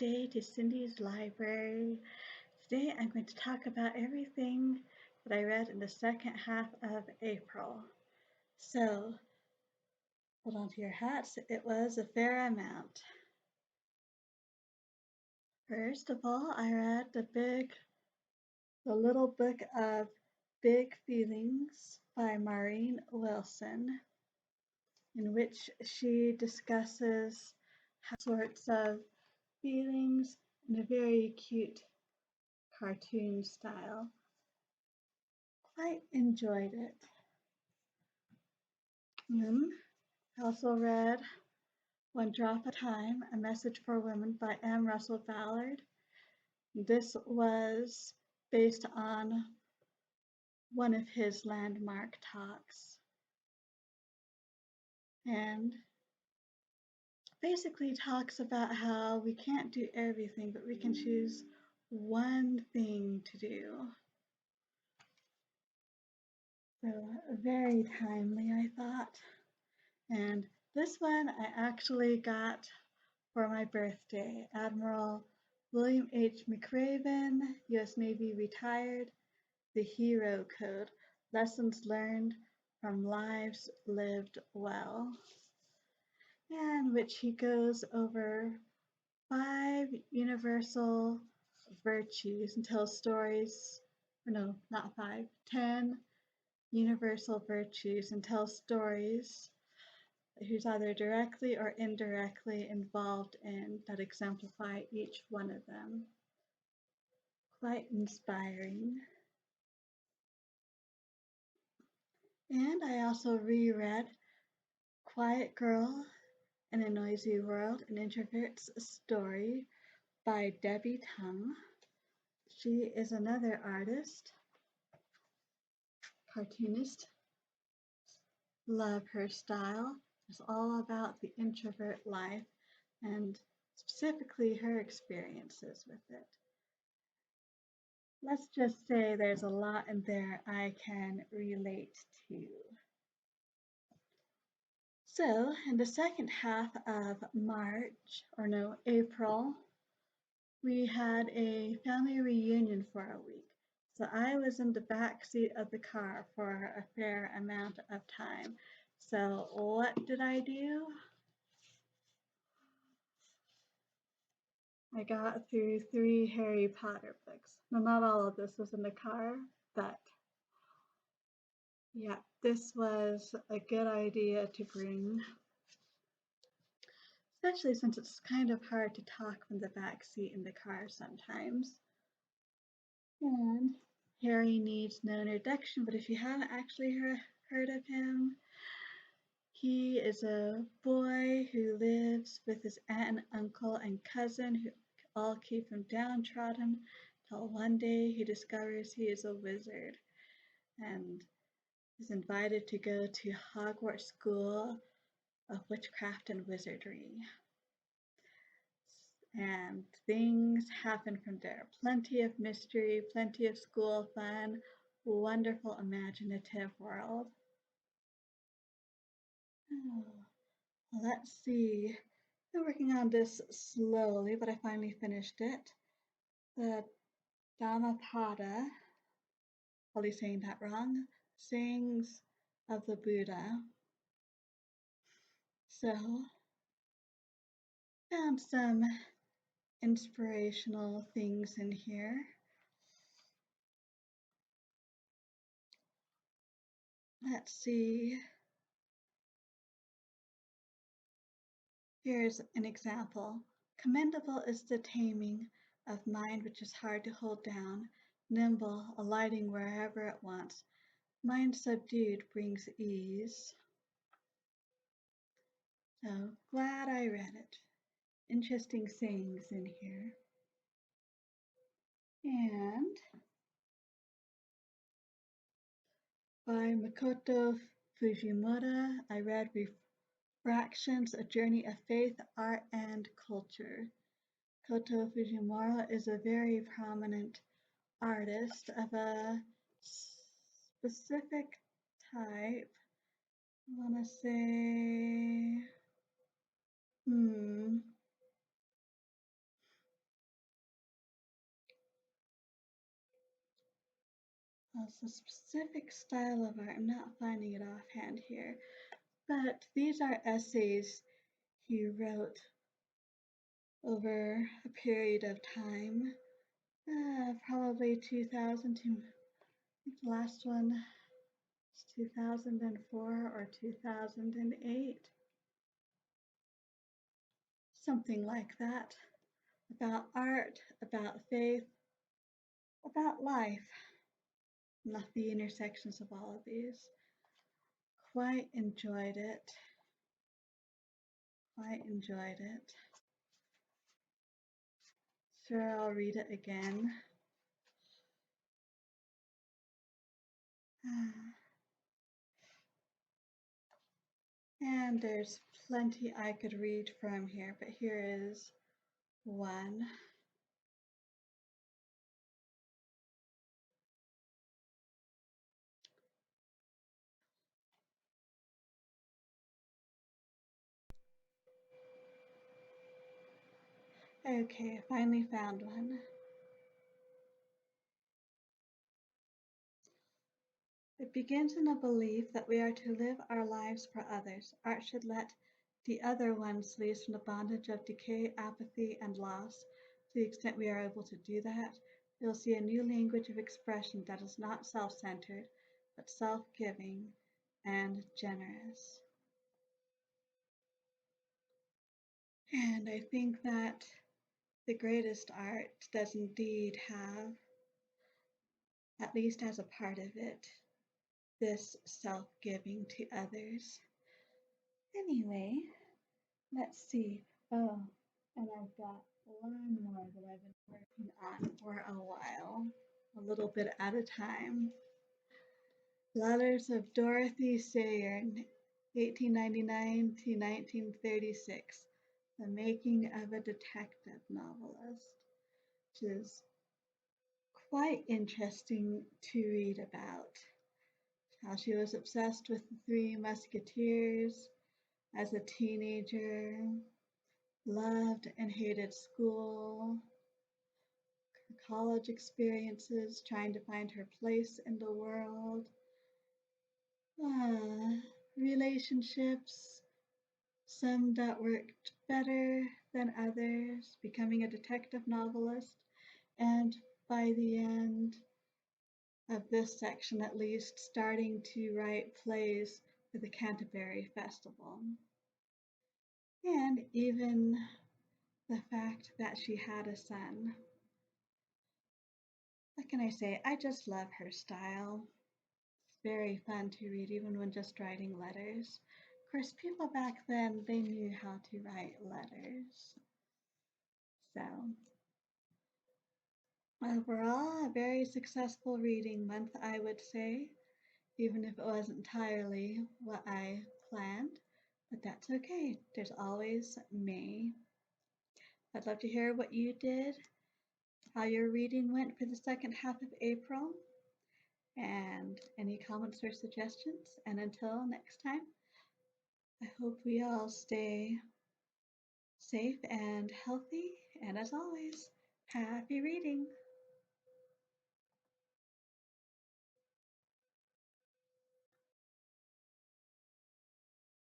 day to Cindy's Library. Today I'm going to talk about everything that I read in the second half of April. So, hold on to your hats, it was a fair amount. First of all, I read the little book of Big Feelings by Maureen Wilson, in which she discusses sorts of feelings in a very cute cartoon style. Quite enjoyed it. I also read One Drop at a Time, A Message for Women by M. Russell Ballard. This was based on one of his landmark talks, and basically talks about how we can't do everything, but we can choose one thing to do. So very timely, I thought. And this one I actually got for my birthday. Admiral William H. McRaven, U.S. Navy retired, The Hero Code, Lessons Learned from Lives Lived Well, in which he goes over 5 universal virtues and tells stories, or no, not 5, 10 universal virtues and tells stories who's either directly or indirectly involved in that exemplify each one of them. Quite inspiring. And I also reread Quiet Girl in a Noisy World, an Introvert's Story by Debbie Tung. She is another artist, cartoonist. Love her style. It's all about the introvert life and specifically her experiences with it. Let's just say there's a lot in there I can relate to. So, in the second half of April, we had a family reunion for a week. So I was in the back seat of the car for a fair amount of time. So what did I do? I got through 3 Harry Potter books. Now, not all of this was in the car, but yeah, this was a good idea to bring, especially since it's kind of hard to talk from the back seat in the car sometimes. And Harry needs no introduction, but if you haven't actually heard of him, he is a boy who lives with his aunt and uncle and cousin who all keep him downtrodden till one day he discovers he is a wizard and is invited to go to Hogwarts School of Witchcraft and Wizardry. And things happen from there. Plenty of mystery, plenty of school fun, wonderful imaginative world. Oh, let's see. Been working on this slowly, but I finally finished it. The Dhammapada, probably saying that wrong, sayings of the Buddha. So, found some inspirational things in here. Let's see. Here's an example. Commendable is the taming of mind which is hard to hold down, nimble, alighting wherever it wants. Mind subdued brings ease. So glad I read it. Interesting sayings in here. And by Makoto Fujimura, I read Refractions, A Journey of Faith, Art, and Culture. Makoto Fujimura is a very prominent artist of a specific type. I want to say, It's a specific style of art. I'm not finding it offhand here, but these are essays he wrote over a period of time, probably 2000 to, I think the last one is 2004 or 2008, something like that, about art, about faith, about life, not the intersections of all of these. Quite enjoyed it. Quite enjoyed it. Sure, I'll read it again. And there's plenty I could read from here, but here is one. Okay, I finally found one. It begins in a belief that we are to live our lives for others. Art should let the other ones release from the bondage of decay, apathy, and loss. To the extent we are able to do that, we'll see a new language of expression that is not self-centered, but self-giving and generous. And I think that the greatest art does indeed have, at least as a part of it, this self-giving to others. Anyway, let's see. Oh, and I've got one more that I've been working on for a while, a little bit at a time. Letters of Dorothy Sayre, 1899 to 1936, The Making of a Detective Novelist, which is quite interesting to read about. How she was obsessed with the Three Musketeers as a teenager, loved and hated school, her college experiences, trying to find her place in the world, relationships, some that worked better than others, becoming a detective novelist, and by the end of this section at least, starting to write plays for the Canterbury Festival. And even the fact that she had a son. What can I say? I just love her style. It's very fun to read, even when just writing letters. Of course, people back then, they knew how to write letters. So, overall, a very successful reading month, I would say, even if it wasn't entirely what I planned. But that's okay. There's always May. I'd love to hear what you did, how your reading went for the second half of April, and any comments or suggestions. And until next time, I hope we all stay safe and healthy. And as always, happy reading.